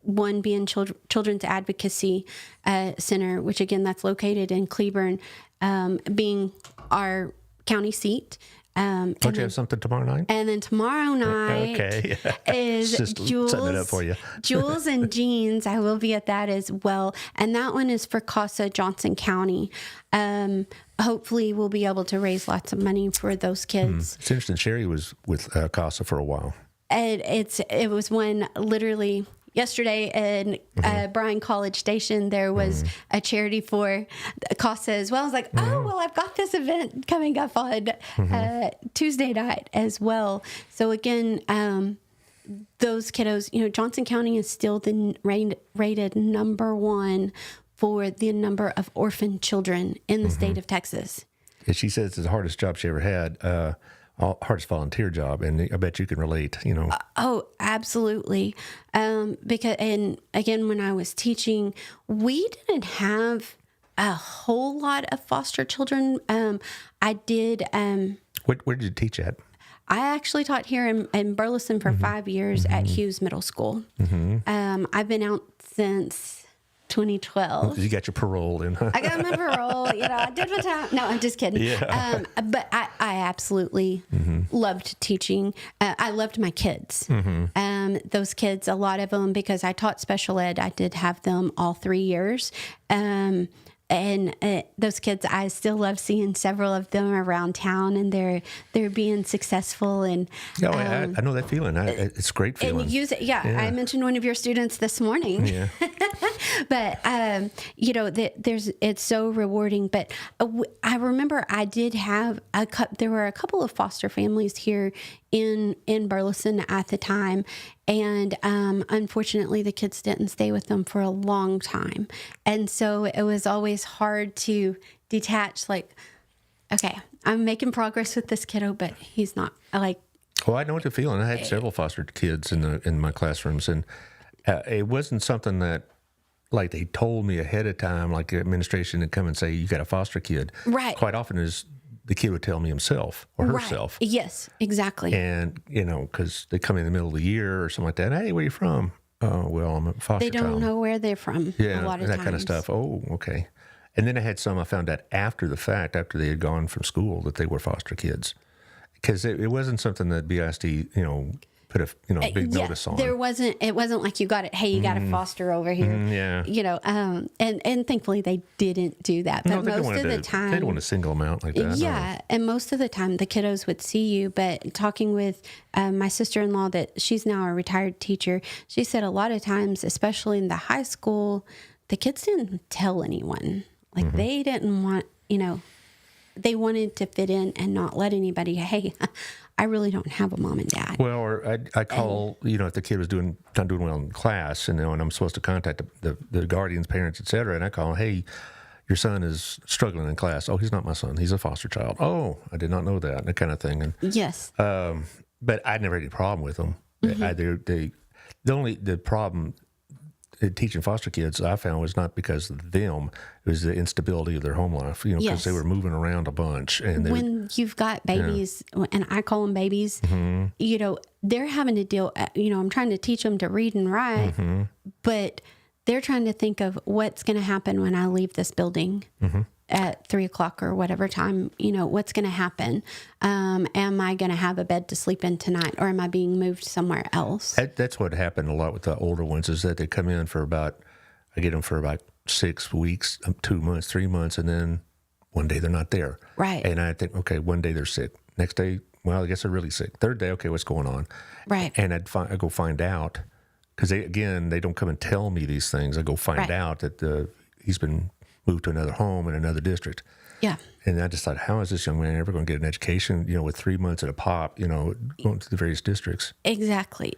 One being Children's Advocacy Center, which, again, that's located in Cleburne, being our county seat. Don't you have something tomorrow night? And then tomorrow night is just Jules, setting it up for you. Jules and Jeans. I will be at that as well. And that one is for CASA Johnson County. Hopefully we'll be able to raise lots of money for those kids. It's interesting. Sherry was with CASA for a while. And it was when literally yesterday in Bryan College Station, there was a charity for CASA as well. I was like, oh, well, I've got this event coming up on Tuesday night as well. So again, those kiddos, you know, Johnson County is still the rated number one for the number of orphan children in the state of Texas. And she says it's the hardest job she ever had. Hardest volunteer job, and I bet you can relate, you know. Oh, absolutely. Because, and again, when I was teaching, we didn't have a whole lot of foster children. I did. Where did you teach at? I actually taught here in Burleson for 5 years at Hughes Middle School. I've been out since 2012. You got your parole in, huh? I got my parole. I did my time. No, I'm just kidding. Yeah. But I absolutely loved teaching. I loved my kids. Those kids, a lot of them, because I taught special ed, I did have them all 3 years. And those kids, I still love seeing several of them around town, and they're being successful. And I know that feeling. It's a great feeling. and use it. Yeah, I mentioned one of your students this morning. Yeah. But it's so rewarding. But I remember I did have there were a couple of foster families here in Burleson at the time, and unfortunately the kids didn't stay with them for a long time, and so it was always hard to detach. Like, okay, I'm making progress with this kiddo, but he's not like. Well, I know what you're feeling. I had several foster kids in my classrooms, and it wasn't something that, like, they told me ahead of time, like the administration would come and say, you got a foster kid. Right. Quite often is the kid would tell me himself or herself. Right. Yes, exactly. And, because they come in the middle of the year or something like that. Hey, where are you from? Oh, well, I'm a foster They don't child. know where they're from a lot of that times. kind of stuff. Oh, okay. And then I had some I found out after the fact, after they had gone from school, that they were foster kids. Because it wasn't something that BISD, put a big notice on. It wasn't like you got it. Hey, you got a foster over here. Yeah. And thankfully they didn't do that. But most of the time, they don't want to single them out like that. Yeah, and most of the time the kiddos would see you. But talking with my sister-in-law, that she's now a retired teacher, she said a lot of times, especially in the high school, the kids didn't tell anyone. Like they didn't want, they wanted to fit in and not let anybody. Hey, I really don't have a mom and dad. Well, or I call, if the kid was not doing well in class, and I'm supposed to contact the guardians, parents, et cetera, and I call, hey, your son is struggling in class. Oh, he's not my son. He's a foster child. Oh, I did not know that, and that kind of thing. And yes. but I never had any problem with them. The problem teaching foster kids, I found, was not because of them. It was the instability of their home life, because they were moving around a bunch. And when you've got babies, and I call them babies, they're having to deal, I'm trying to teach them to read and write, but they're trying to think of what's going to happen when I leave this building at 3:00 or whatever time, what's going to happen. Am I going to have a bed to sleep in tonight, or am I being moved somewhere else? That's what happened a lot with the older ones, is that they come in I get them for about 6 weeks, 2 months, 3 months, and then one day they're not there. Right. And I think, okay, one day they're sick. Next day, well, I guess they're really sick. Third day, okay, what's going on? Right. And I'd go find out, because they don't come and tell me these things. I go find out that he's been moved to another home in another district. Yeah. And I just thought, how is this young man ever going to get an education, with 3 months at a pop, going to the various districts? Exactly.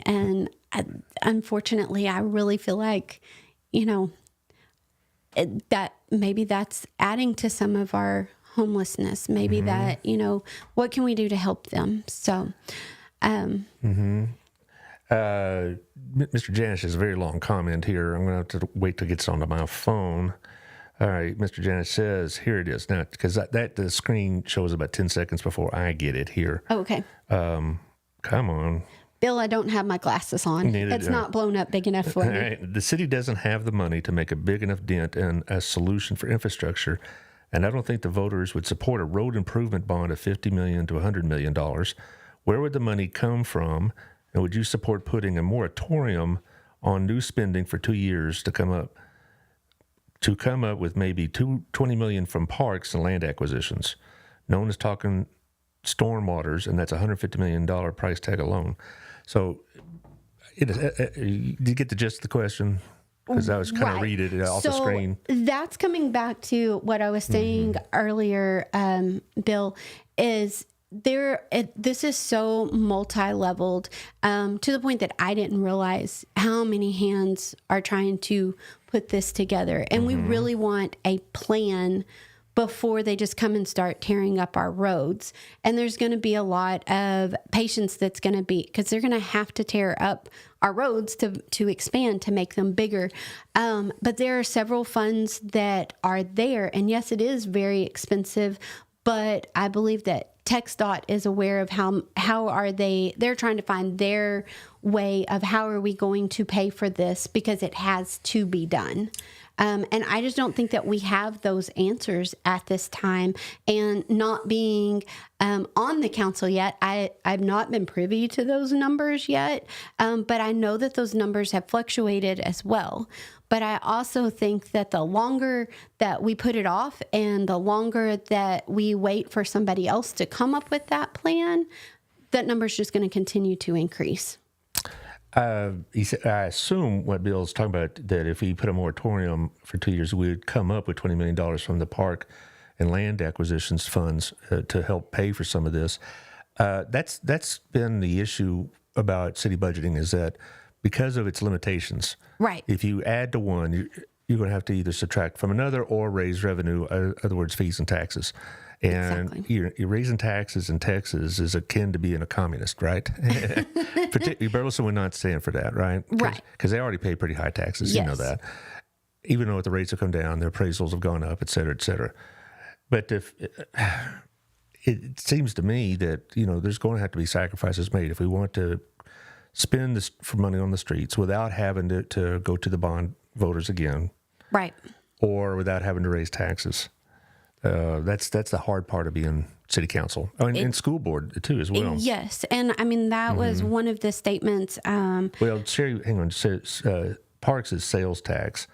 And unfortunately, I really feel like, that maybe that's adding to some of our homelessness. Maybe that, what can we do to help them? So, Mr. Janish has a very long comment here. I'm going to have to wait till it gets onto my phone. All right, Mr. Janish says, here it is. Now, because the screen shows about 10 seconds before I get it here. Oh, okay. Come on. Bill, I don't have my glasses on. It's not blown up big enough for me. All right. The city doesn't have the money to make a big enough dent in a solution for infrastructure, and I don't think the voters would support a road improvement bond of $50 million to $100 million. Where would the money come from? And would you support putting a moratorium on new spending for 2 years to come up with maybe $20 million from parks and land acquisitions? No one is talking stormwaters, and that's a $150 million price tag alone. So, did you get the gist of the question? Because I was kind of reading it off the screen. That's coming back to what I was saying earlier, Bill, is this is so multi-leveled, to the point that I didn't realize how many hands are trying to put this together. And we really want a plan before they just come and start tearing up our roads. And there's going to be a lot of patience that's going to be, because they're going to have to tear up our roads to expand, to make them bigger. But there are several funds that are there. And yes, it is very expensive, but I believe that TxDOT is aware of how are they're trying to find their way of how are we going to pay for this, because it has to be done. And I just don't think that we have those answers at this time. And not being on the council yet, I've not been privy to those numbers yet. But I know that those numbers have fluctuated as well. But I also think that the longer that we put it off and the longer that we wait for somebody else to come up with that plan, that number is just going to continue to increase. He said, I assume what Bill's talking about, that if we put a moratorium for 2 years, we would come up with $20 million from the park and land acquisitions funds to help pay for some of this. That's been the issue about city budgeting, is that because of its limitations, right? If you add to one, you're going to have to either subtract from another or raise revenue, in other words, fees and taxes. And exactly. you're raising taxes in Texas is akin to being a communist, right? Particularly, Burleson would not stand for that, right? Right. Because they already pay pretty high taxes, yes. You know that. Even though the rates have come down, their appraisals have gone up, et cetera, et cetera. But if it seems to me that, there's going to have to be sacrifices made if we want to spend this for money on the streets without having to go to the bond voters again. Right. Or without having to raise taxes. That's the hard part of being city council. And school board, too, as well. Yes. And, I mean, that was one of the statements. Well, Sherry, hang on. Parks is sales tax.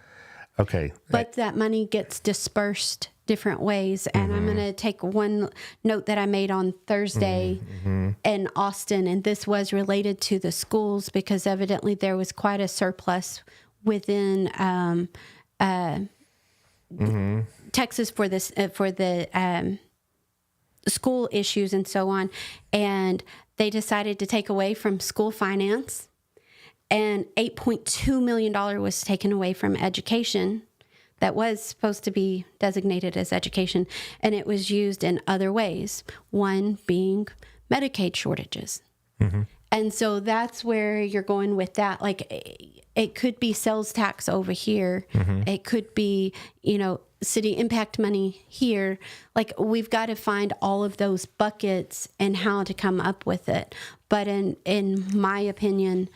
Okay. But that money gets dispersed different ways. And I'm going to take one note that I made on Thursday in Austin. And this was related to the schools, because evidently there was quite a surplus within Texas for this for the school issues and so on. And they decided to take away from school finance. And $8.2 million was taken away from education that was supposed to be designated as education, and it was used in other ways, one being Medicaid shortages. And so that's where you're going with that. Like, it could be sales tax over here. It could be, city impact money here. Like, we've got to find all of those buckets and how to come up with it. But in my opinion,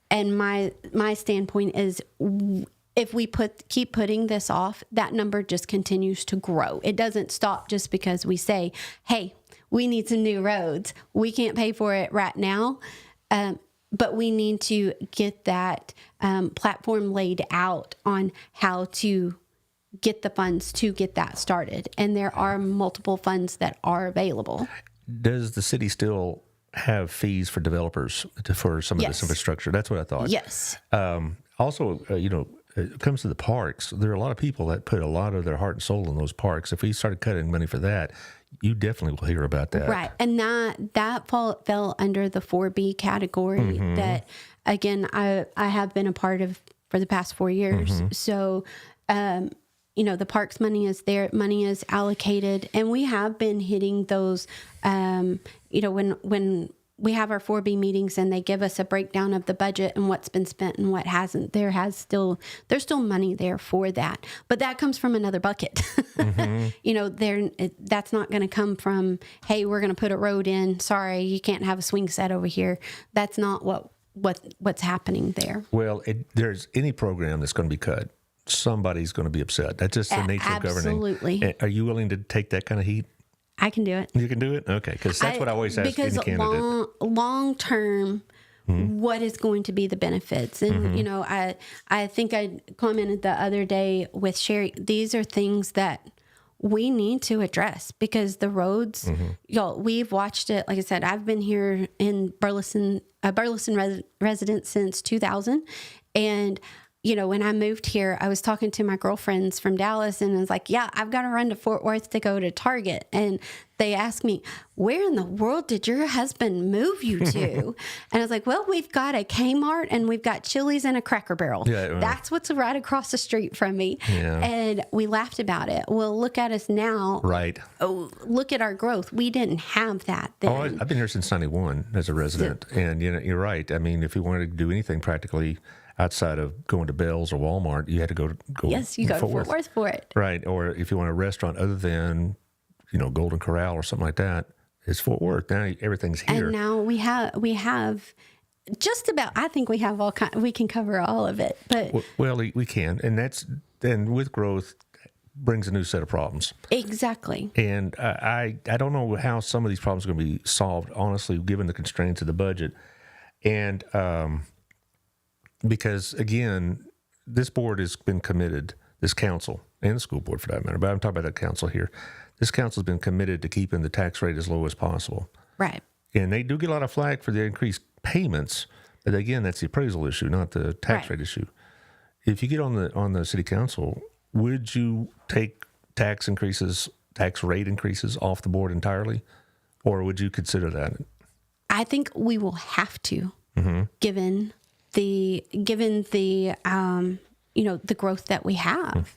and my standpoint is, if we keep putting this off, that number just continues to grow. It doesn't stop just because we say, hey, we need some new roads. We can't pay for it right now, but we need to get that platform laid out on how to get the funds to get that started. And there are multiple funds that are available. Does the city still have fees for developers for some of this infrastructure? That's what I thought. Yes. Also, it comes to the parks. There are a lot of people that put a lot of their heart and soul in those parks. If we started cutting money for that, you definitely will hear about that. Right. And that fell under the 4B category that, again, I have been a part of for the past 4 years. So, the parks money is there, money is allocated, and we have been hitting those, when we have our 4B meetings and they give us a breakdown of the budget and what's been spent and what hasn't. There's still money there for that, but that comes from another bucket. That's not going to come from, hey, we're going to put a road in. Sorry, you can't have a swing set over here. That's not what's happening there. Well, there's any program that's going to be cut, somebody's going to be upset. That's just the nature of governing. Absolutely. Are you willing to take that kind of heat? I can do it. You can do it? Okay, because that's what I always ask any candidate. Because long term, what is going to be the benefits? And, I think I commented the other day with Sherry, these are things that we need to address, because the roads, we've watched it. Like I said, I've been here in Burleson, a Burleson resident since 2000. And when I moved here, I was talking to my girlfriends from Dallas, and I was like, yeah, I've got to run to Fort Worth to go to Target. And they asked me, where in the world did your husband move you to? And I was like, well, we've got a Kmart and we've got Chili's and a Cracker Barrel. That's what's right across the street from me. Yeah. And we laughed about it. Well, look at us now. Right. Oh, look at our growth. We didn't have that then. Oh, I've been here since 91 as a resident. And you're right. I mean, if you wanted to do anything practically outside of going to Bell's or Walmart, you had to go Yes, you go to Fort Worth for it. Right. Or if you want a restaurant other than Golden Corral or something like that. It's Fort Worth. Now everything's here. And now we have just about, I think we have we can cover all of it. But well, we can. And with growth brings a new set of problems. Exactly. And I don't know how some of these problems are going to be solved, honestly, given the constraints of the budget. And because, again, this board has been committed, this council, and the school board for that matter, but I'm talking about the council here. This council has been committed to keeping the tax rate as low as possible. Right. And they do get a lot of flack for the increased payments. But again, that's the appraisal issue, not the tax rate issue. If you get on the city council, would you take tax rate increases off the board entirely, or would you consider that? I think we will have to, given the the growth that we have.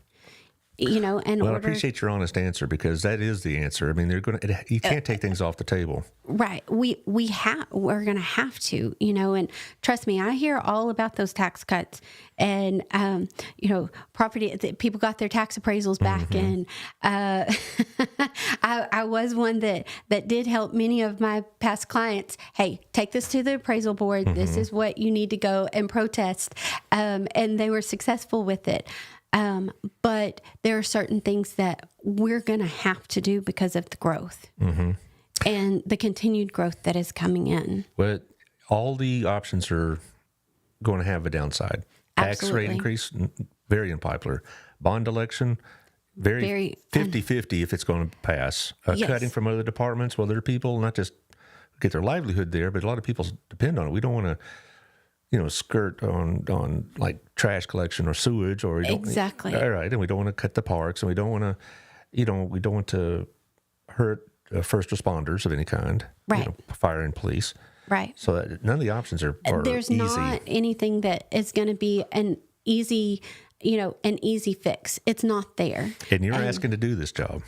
Well, I appreciate your honest answer, because that is the answer. I mean, you can't take things off the table. Right. We're going to have to, and trust me, I hear all about those tax cuts and, property, people got their tax appraisals back. And, I was one that did help many of my past clients. Hey, take this to the appraisal board. This is what you need to go and protest. And they were successful with it. But there are certain things that we're going to have to do because of the growth and the continued growth that is coming in. But all the options are going to have a downside. Absolutely. Tax rate increase, very unpopular. Bond election, very 50-50 if it's going to pass. Yes. Cutting from other departments, well, there are people not just get their livelihood there, but a lot of people depend on it. We don't want to skirt on like trash collection or sewage, or exactly. All right, and we don't want to cut the parks, and we don't want to, hurt first responders of any kind, right? Fire and police, right? So none of the options are There's easy. not anything that is going to be an easy fix. It's not there. And you're asking to do this job.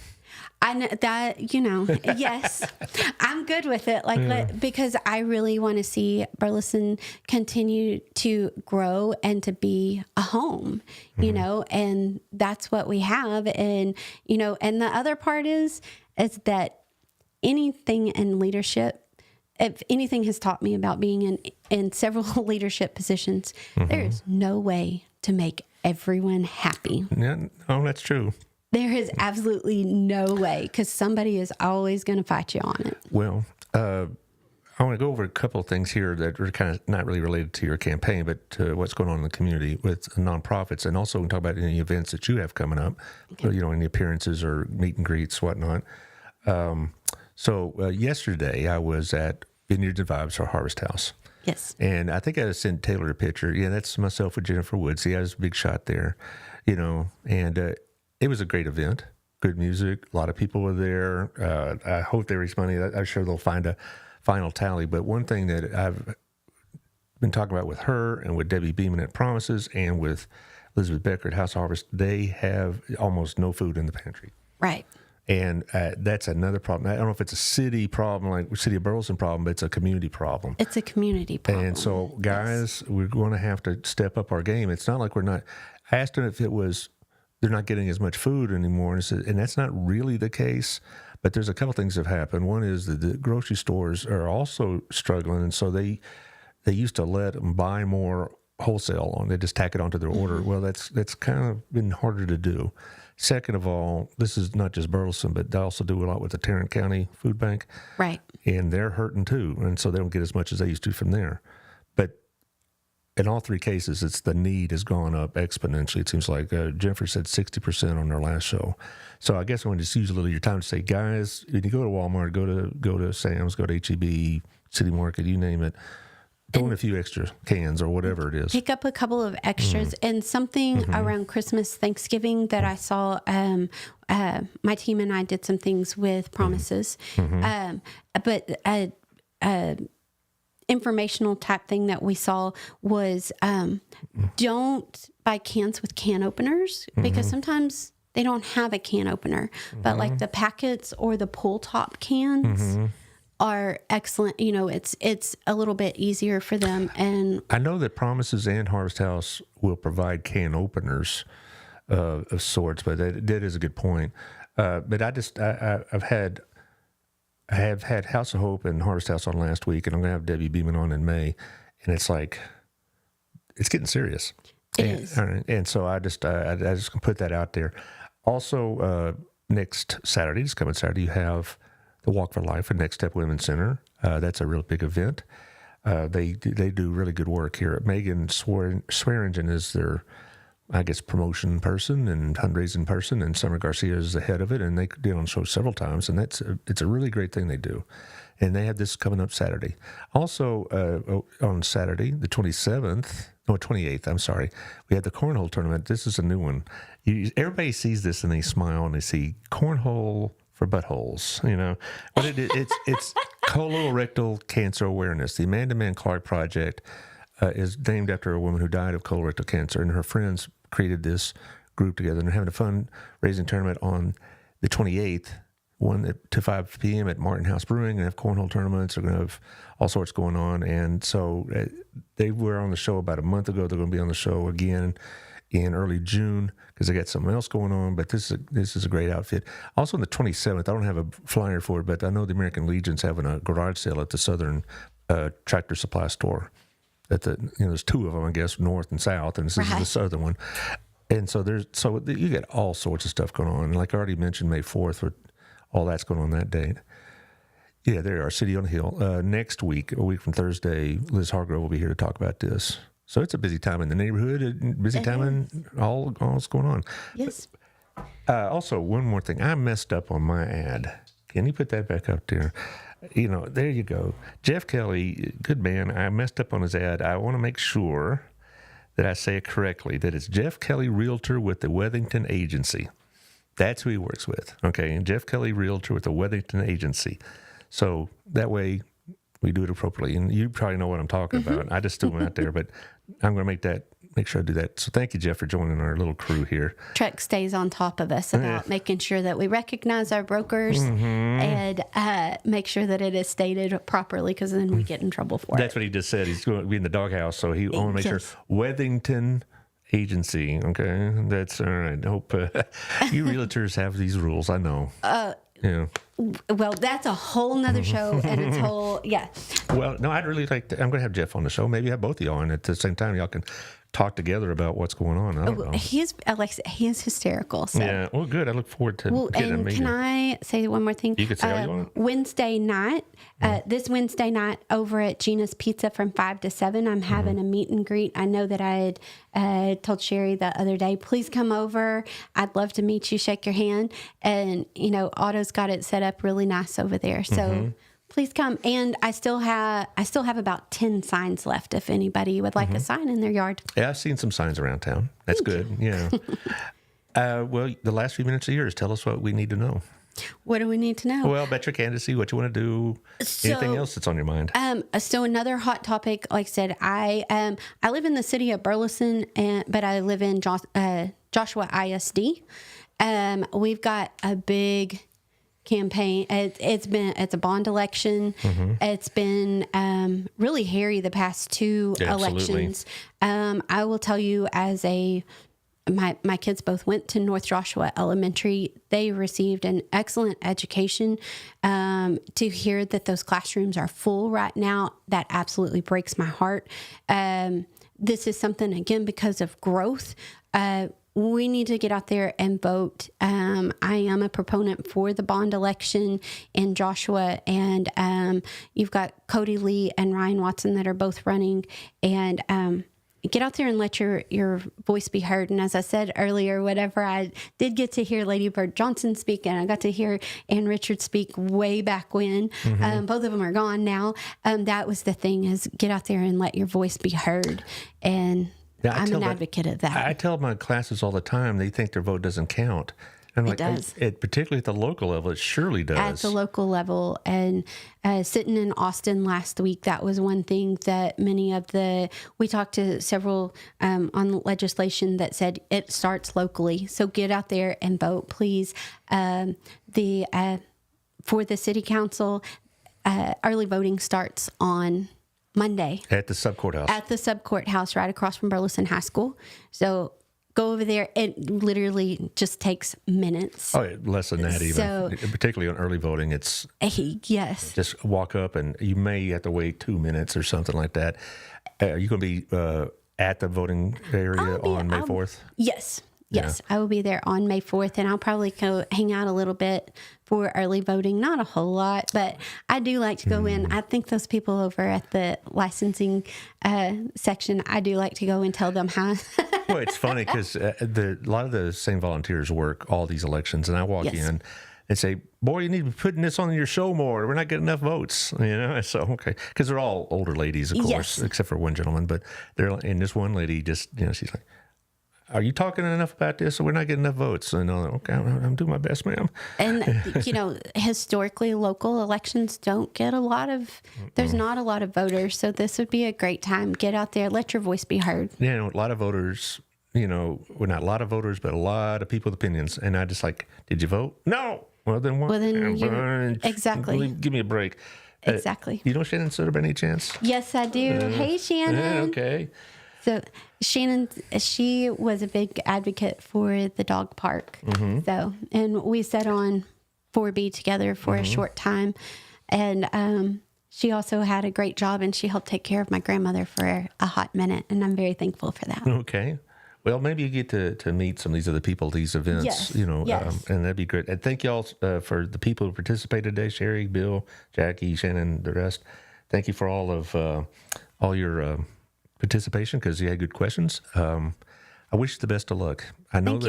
I know that, yes, I'm good with it. Because I really want to see Burleson continue to grow and to be a home, and that's what we have. And, and the other part is that anything in leadership, if anything has taught me about being in several leadership positions, there is no way to make everyone happy. Yeah, oh, that's true. There is absolutely no way, because somebody is always going to fight you on it. Well, I want to go over a couple of things here that are kind of not really related to your campaign, but to what's going on in the community with nonprofits, and also we can talk about any events that you have coming up, okay. Any appearances or meet and greets, whatnot. So yesterday I was at Vineyards and Vibes, our Harvest House. Yes. And I think I sent Taylor a picture. Yeah, that's myself with Jennifer Woods. See, I was a big shot there, and it was a great event, good music. A lot of people were there. I hope they raise money. I'm sure they'll find a final tally. But one thing that I've been talking about with her and with Debbie Beeman at Promises and with Elizabeth Boedeker at House Harvest, they have almost no food in the pantry. Right. And that's another problem. I don't know if it's a city problem, like City of Burleson problem, but it's a community problem. It's a community problem. And so, guys, we're going to have to step up our game. It's not like we're not. I asked them if it was they're not getting as much food anymore, and that's not really the case. But there's a couple things that have happened. One is that the grocery stores are also struggling, and so they used to let them buy more wholesale on. They just tack it onto their order. Well, that's kind of been harder to do. Second of all, this is not just Burleson, but they also do a lot with the Tarrant County Food Bank. Right. And they're hurting too, and so they don't get as much as they used to from there. But in all three cases, it's the need has gone up exponentially. It seems like Jennifer said 60% on their last show. So I guess I want to just use a little of your time to say, guys, when you go to Walmart, go to Sam's, go to H-E-B, City Market, you name it, throw in a few extra cans or whatever it is. Pick up a couple of extras and something around Christmas, Thanksgiving that I saw. My team and I did some things with Promises, but informational type thing that we saw was don't buy cans with can openers, because sometimes they don't have a can opener, but like the packets or the pull top cans are excellent. It's a little bit easier for them. And I know that Promises and Harvest House will provide can openers of sorts, but that is a good point. But I have had House of Hope and Harvest House on last week, and I'm going to have Debbie Beeman on in May, and it's like it's getting serious. It is. And so I just can put that out there. Also, next Saturday, this coming Saturday, you have the Walk for Life at Next Step Women's Center. That's a real big event. They do really good work here. Megan Swearingen is their, I guess, promotion person and fundraising person, and Summer Garcia is the head of it, and they did on show several times, and it's a really great thing they do. And they have this coming up Saturday. Also, on Saturday, the 28th, I'm sorry, we had the cornhole tournament. This is a new one. Everybody sees this and they smile and they see cornhole for buttholes, But it's colorectal cancer awareness. The Amanda Mann Clark Project is named after a woman who died of colorectal cancer, and her friends created this group together, and they're having a fundraising tournament on the 28th, 1 to 5 p.m. at Martin House Brewing, and have cornhole tournaments. They're going to have all sorts going on. And so they were on the show about a month ago. They're going to be on the show again in early June because they got something else going on. But this is a great outfit. Also on the 27th, I don't have a flyer for it, but I know the American Legion's having a garage sale at the Southern Tractor Supply Store. There's two of them, I guess, north and south, and this is the southern one. And so you get all sorts of stuff going on. Like I already mentioned, May 4th, with all that's going on that date. Yeah, there are City on the Hill. Next week, a week from Thursday, Liz Hargrove will be here to talk about this. So it's a busy time in the neighborhood, busy time in all that's going on. Yes. Also, one more thing. I messed up on my ad. Can you put that back up there? There you go. Jeff Kelly, good man. I messed up on his ad. I want to make sure that I say it correctly, that it's Jeff Kelly, Realtor with the Wethington Agency. That's who he works with, okay? And Jeff Kelly, Realtor with the Wethington Agency. So that way we do it appropriately. And you probably know what I'm talking about. I just threw them out there, but I'm going to make sure I do that. So thank you, Jeff, for joining our little crew here. Truck stays on top of us about making sure that we recognize our brokers and make sure that it is stated properly, because then we get in trouble for it. That's what he just said. He's going to be in the doghouse, so he want to make sure Wethington Agency. Okay, that's all right. I hope you realtors have these rules. I know. Yeah. Well, that's a whole nother show, and it's Well, no, I'd really like to. I'm going to have Jeff on the show. Maybe have both of y'all on at the same time. Y'all can talk together about what's going on. I don't know. He is hysterical. So. Yeah. Well, good. I look forward to getting a meeting. Can I say one more thing? You could say all you want. Wednesday night, this Wednesday night over at Gina's Pizza from 5 to 7, I'm having a meet and greet. I know that I had told Sherry the other day, please come over. I'd love to meet you, shake your hand. And, Otto's got it set up really nice over there. So please come. And I still have about 10 signs left if anybody would like a sign in their yard. Yeah, I've seen some signs around town. That's good. Yeah. Well, the last few minutes of yours, tell us what we need to know. What do we need to know? Well, about your candidacy, what you want to do, anything else that's on your mind. So another hot topic, like I said, I live in the city of Burleson, but I live in Joshua ISD. We've got a big campaign. It's a bond election. It's been really hairy the past two elections. I will tell you, as my kids both went to North Joshua Elementary. They received an excellent education. To hear that those classrooms are full right now, that absolutely breaks my heart. This is something, again, because of growth. We need to get out there and vote. I am a proponent for the bond election in Joshua, and you've got Cody Lee and Ryan Watson that are both running, and get out there and let your voice be heard. And as I said earlier, whatever I did get to hear Lady Bird Johnson speak, and I got to hear Ann Richards speak way back when, both of them are gone now. That was the thing, is get out there and let your voice be heard. And I'm an advocate of that. I tell my classes all the time, they think their vote doesn't count. And it does. Particularly at the local level, it surely does. At the local level. And sitting in Austin last week, that was one thing that we talked to several on legislation that said it starts locally. So get out there and vote, please. For the city council, early voting starts on Monday. At the subcourthouse. At the subcourthouse right across from Burleson High School. So go over there. It literally just takes minutes. Oh, less than that even. So- Particularly on early voting, it's Yes. just walk up and you may have to wait 2 minutes or something like that. Are you going to be at the voting area on May 4th? Yes. Yes, I will be there on May 4th, and I'll probably go hang out a little bit for early voting. Not a whole lot, but I do like to go in. I think those people over at the licensing section, I do like to go and tell them how. Well, it's funny because a lot of the same volunteers work all these elections, and I walk Yes. in and say, "Boy, you need to be putting this on your show more. We're not getting enough votes." So okay, because they're all older ladies, of course, Yes. except for one gentleman. But and this one lady just, she's like, "Are you talking enough about this? We're not getting enough votes." And okay, I'm doing my best, ma'am. And, historically, local elections don't get a lot of, there's not a lot of voters. So this would be a great time. Get out there, let your voice be heard. A lot of voters. Well, not a lot of voters, but a lot of people with opinions. And I just like, did you vote? No. Well, then what? Well, then exactly. Give me a break. Exactly. You know Shannon Sutter by any chance? Yes, I do. Hey, Shannon. Okay. So Shannon, she was a big advocate for the dog park. So, and we sat on 4B together for a short time. And she also had a great job, and she helped take care of my grandmother for a hot minute. And I'm very thankful for that. Okay. Well, maybe you get to meet some of these other people at these events, Yes, yes. and that'd be great. And thank y'all for the people who participated today, Sherry, Bill, Jackie, Shannon, the rest. Thank you for all your participation because you had good questions. I wish you the best of luck. I know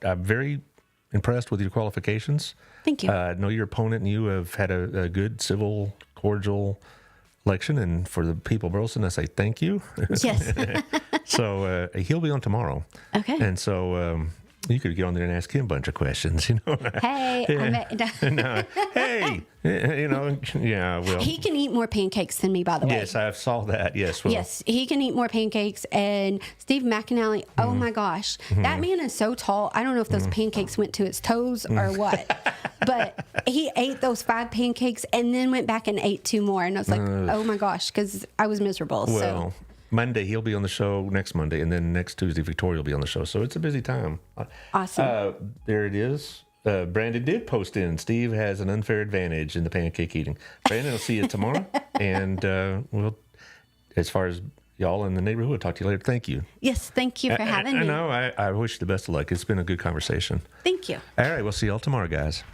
I'm very impressed with your qualifications. Thank you. I know your opponent and you have had a good, civil, cordial election. And for the people of Burleson, I say thank you. Yes. So he'll be on tomorrow. Okay. And so you could get on there and ask him a bunch of questions, Hey, No, hey, yeah, well. he can eat more pancakes than me, by the way. Yes, I saw that. Yes. Well, Yes, he can eat more pancakes. And Steve McAnally, oh my gosh, that man is so tall. I don't know if those pancakes went to his toes or what, but he ate those 5 pancakes and then went back and ate 2 more. And I was like, oh my gosh, because I was miserable. Well, Monday he'll be on the show next Monday, and then next Tuesday Victoria will be on the show. So it's a busy time. Awesome. There it is. Brandon did post in. Steve has an unfair advantage in the pancake eating. Brandon, I'll see you tomorrow. And we'll, as far as y'all in the neighborhood, we'll talk to you later. Thank you. Yes, thank you for having me. I know. I wish you the best of luck. It's been a good conversation. Thank you. All right. We'll see y'all tomorrow, guys.